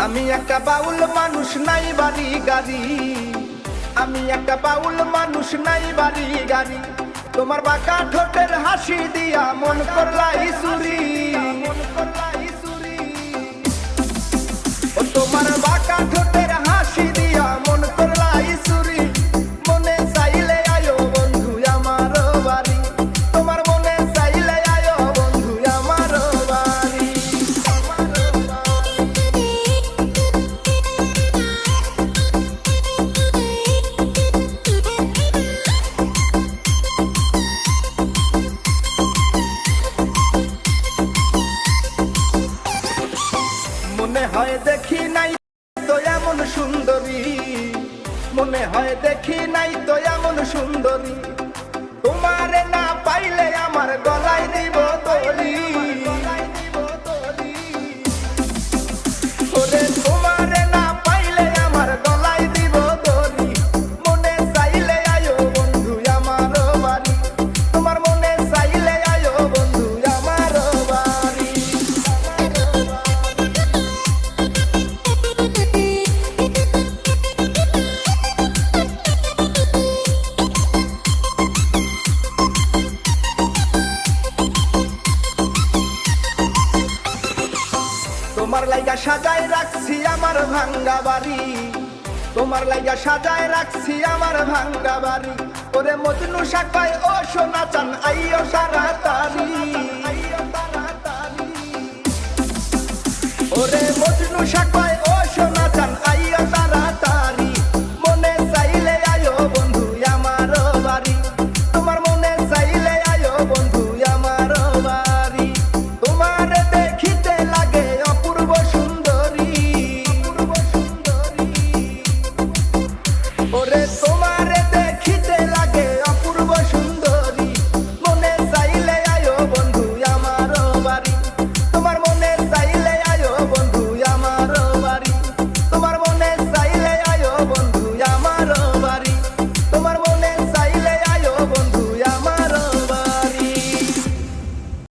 আমি একটা বাউল মানুষ, নাই বাড়ি গাড়ি। আমি একটা বাউল মানুষ, নাই বাড়ি গাড়ি। তোমার বাঁকা ঠোঁটের হাসি দিয়া মন করলাই চুরি। ও তোমার বাঁকা ঠোঁটের হাসি দিয়া মন করলাই চুরি। মনে চাইলে আয়ো বন্ধু আমার বাড়ি। তোমার মনে চাইলে আয়ো বন্ধু আমার বাড়ি। মনে হয় দেখি নাই তো এমন সুন্দরী। মনে হয় দেখি নাই তো এমন সুন্দরী। তোমারে না পাইলে আমার গলায় দিব দড়ি। ওরে তোমারে না পাইলে আমার গলায় দিব দড়ি। মনে চাইলে আয়ো বন্ধু আমার বাড়ি। তোমার মনে চাইলে আয়ো বন্ধু আমার বাড়ি। তোমার লাইগা সাজায় রাখছি আমার ভাঙ্গা বাড়ি। তোমার লাইগা সাজায় রাখছি আমার ভাঙ্গা বাড়ি। ওরে মজনু শাখায় ও সোনা চান আইও তাড়াতাড়ি। ওরে মজনু